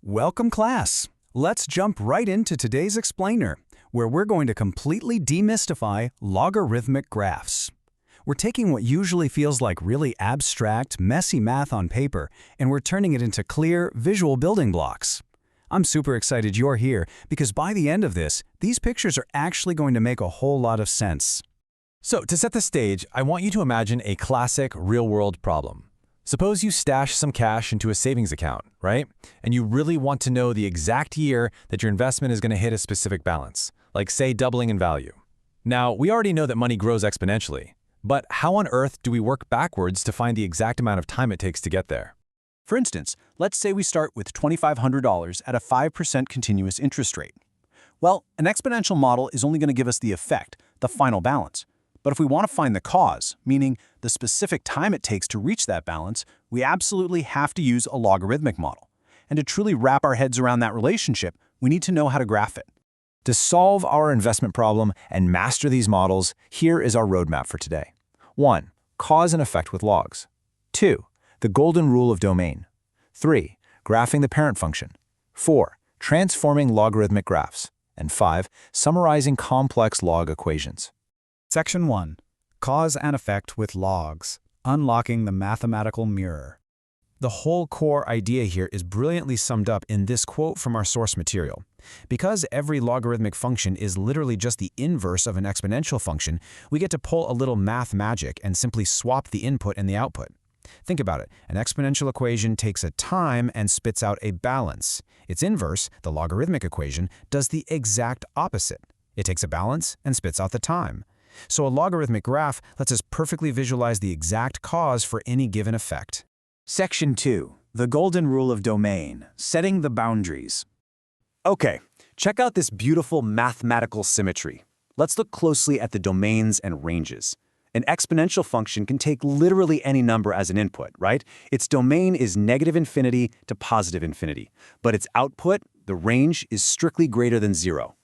Welcome, class. Let's jump right into today's explainer, where we're going to completely demystify logarithmic graphs. We're taking what usually feels like really abstract, messy math on paper, and we're turning it into clear, visual building blocks. I'm super excited you're here because by the end of this, these pictures are actually going to make a whole lot of sense. So, to set the stage, I want you to imagine a classic real-world problem. Suppose you stash some cash into a savings account, right? And you really want to know the exact year that your investment is going to hit a specific balance, like say doubling in value. Now, we already know that money grows exponentially, but how on earth do we work backwards to find the exact amount of time it takes to get there? For instance, let's say we start with $2,500 at a 5% continuous interest rate. Well, an exponential model is only going to give us the effect, the final balance. But if we want to find the cause, meaning the specific time it takes to reach that balance, we absolutely have to use a logarithmic model. And to truly wrap our heads around that relationship, we need to know how to graph it. To solve our investment problem and master these models, here is our roadmap for today. 1. Cause and effect with logs. 2. The golden rule of domain. 3. Graphing the parent function. 4. Transforming logarithmic graphs. And 5. Summarizing complex log equations. Section 1. Cause and effect with logs. Unlocking the mathematical mirror. The whole core idea here is brilliantly summed up in this quote from our source material. Because every logarithmic function is literally just the inverse of an exponential function, we get to pull a little math magic and simply swap the input and the output. Think about it. An exponential equation takes a time and spits out a balance. Its inverse, the logarithmic equation, does the exact opposite. It takes a balance and spits out the time. So a logarithmic graph lets us perfectly visualize the exact cause for any given effect. Section 2. The golden rule of domain. Setting the boundaries. Okay, check out this beautiful mathematical symmetry. Let's look closely at the domains and ranges. An exponential function can take literally any number as an input, right? Its domain is negative infinity to positive infinity, but its output, the range, is strictly greater than 0.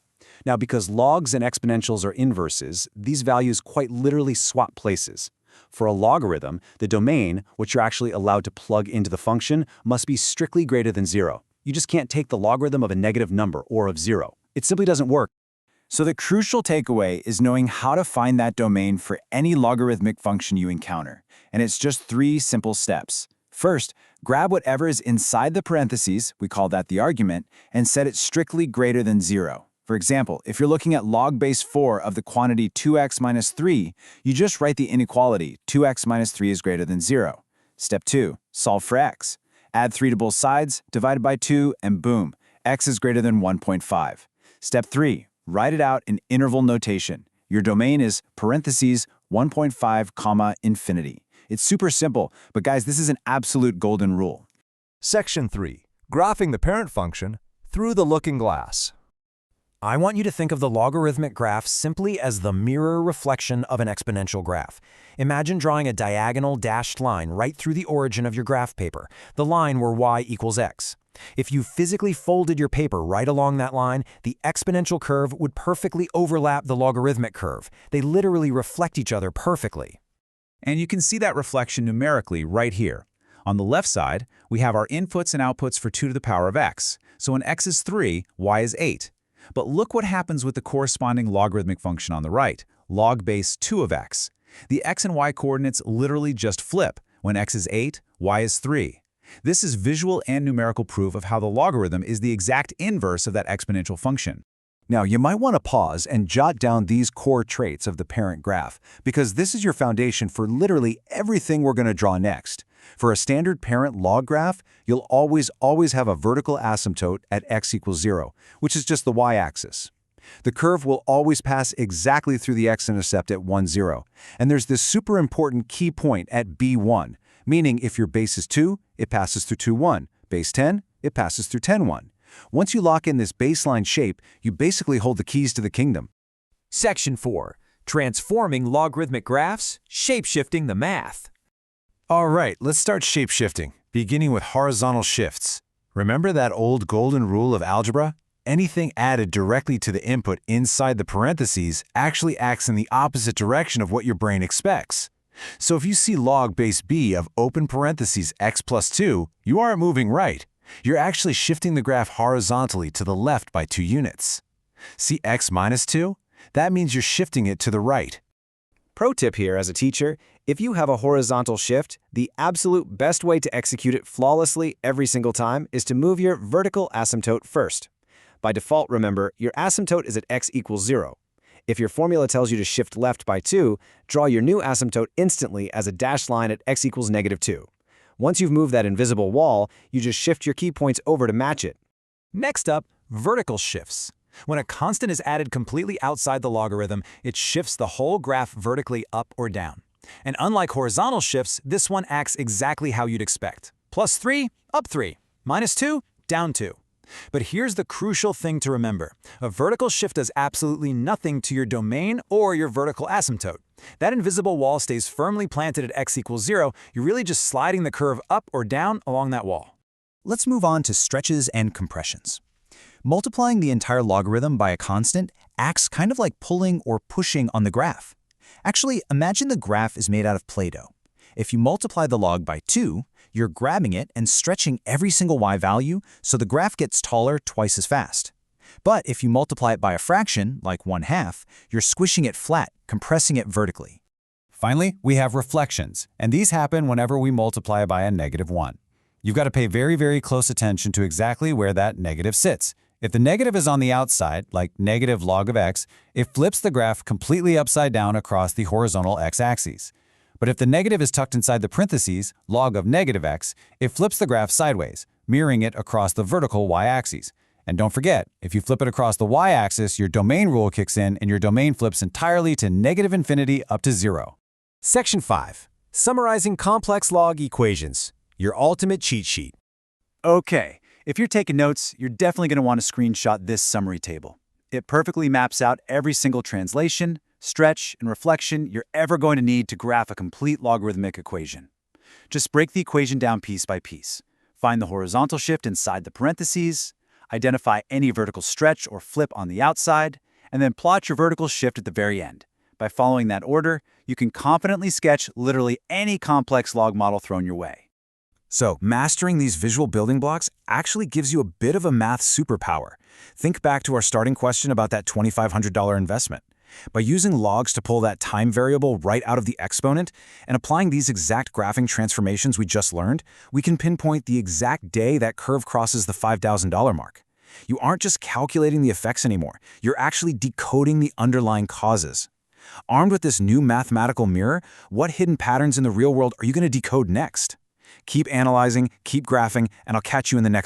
Now, because logs and exponentials are inverses, these values quite literally swap places. For a logarithm, the domain, which you're actually allowed to plug into the function, must be strictly greater than 0. You just can't take the logarithm of a negative number or of 0. It simply doesn't work. So the crucial takeaway is knowing how to find that domain for any logarithmic function you encounter. And it's just 3 simple steps. First, grab whatever is inside the parentheses, we call that the argument, and set it strictly greater than 0. For example, if you're looking at log base 4 of the quantity 2x minus 3, you just write the inequality 2x minus 3 is greater than 0. Step 2. Solve for x. Add 3 to both sides, divide by 2, and boom, x is greater than 1.5. Step 3. Write it out in interval notation. Your domain is parentheses 1.5 comma infinity. It's super simple, but guys, this is an absolute golden rule. Section 3. Graphing the parent function through the looking glass. I want you to think of the logarithmic graph simply as the mirror reflection of an exponential graph. Imagine drawing a diagonal dashed line right through the origin of your graph paper, the line where y equals x. If you physically folded your paper right along that line, the exponential curve would perfectly overlap the logarithmic curve. They literally reflect each other perfectly. And you can see that reflection numerically right here. On the left side, we have our inputs and outputs for 2 to the power of x. So when x is 3, y is 8. But look what happens with the corresponding logarithmic function on the right, log base 2 of x. The x and y coordinates literally just flip. When x is 8, y is 3. This is visual and numerical proof of how the logarithm is the exact inverse of that exponential function. Now, you might want to pause and jot down these core traits of the parent graph, because this is your foundation for literally everything we're going to draw next. For a standard parent log graph, you'll always have a vertical asymptote at x equals 0, which is just the y-axis. The curve will always pass exactly through the x-intercept at 1, 0. And there's this super important key point at b1, meaning if your base is 2, it passes through 2, 1. Base 10, it passes through 10, 1. Once you lock in this baseline shape, you basically hold the keys to the kingdom. Section 4. Transforming logarithmic graphs, shapeshifting the math. All right, let's start shape-shifting, beginning with horizontal shifts. Remember that old golden rule of algebra? Anything added directly to the input inside the parentheses actually acts in the opposite direction of what your brain expects. So if you see log base b of open parentheses x plus 2, you aren't moving right. You're actually shifting the graph horizontally to the left by 2 units. See x minus 2? That means you're shifting it to the right. Pro tip here as a teacher, if you have a horizontal shift, the absolute best way to execute it flawlessly every single time is to move your vertical asymptote first. By default, remember, your asymptote is at x equals 0. If your formula tells you to shift left by 2, draw your new asymptote instantly as a dashed line at x equals -2. Once you've moved that invisible wall, you just shift your key points over to match it. Next up, vertical shifts. When a constant is added completely outside the logarithm, it shifts the whole graph vertically up or down. And unlike horizontal shifts, this one acts exactly how you'd expect. +3, up 3. -2, down 2. But here's the crucial thing to remember. A vertical shift does absolutely nothing to your domain or your vertical asymptote. That invisible wall stays firmly planted at x equals 0. You're really just sliding the curve up or down along that wall. Let's move on to stretches and compressions. Multiplying the entire logarithm by a constant acts kind of like pulling or pushing on the graph. Actually, imagine the graph is made out of Play-Doh. If you multiply the log by 2, you're grabbing it and stretching every single y value so the graph gets taller twice as fast. But if you multiply it by a fraction, like 1/2, you're squishing it flat, compressing it vertically. Finally, we have reflections, and these happen whenever we multiply by a -1. You've got to pay very, very close attention to exactly where that negative sits. If the negative is on the outside, like negative log of x, it flips the graph completely upside down across the horizontal x-axis. But if the negative is tucked inside the parentheses, log of -x, it flips the graph sideways, mirroring it across the vertical y-axis. And don't forget, if you flip it across the y-axis, your domain rule kicks in and your domain flips entirely to -infinity up to 0. Section 5. Summarizing complex log equations. Your ultimate cheat sheet. Okay, if you're taking notes, you're definitely going to want to screenshot this summary table. It perfectly maps out every single translation, stretch, and reflection you're ever going to need to graph a complete logarithmic equation. Just break the equation down piece by piece. Find the horizontal shift inside the parentheses, identify any vertical stretch or flip on the outside, and then plot your vertical shift at the very end. By following that order, you can confidently sketch literally any complex log model thrown your way. So, mastering these visual building blocks actually gives you a bit of a math superpower. Think back to our starting question about that $2,500 investment. By using logs to pull that time variable right out of the exponent and applying these exact graphing transformations we just learned, we can pinpoint the exact day that curve crosses the $5,000 mark. You aren't just calculating the effects anymore, you're actually decoding the underlying causes. Armed with this new mathematical mirror, what hidden patterns in the real world are you going to decode next? Keep analyzing, keep graphing, and I'll catch you in the next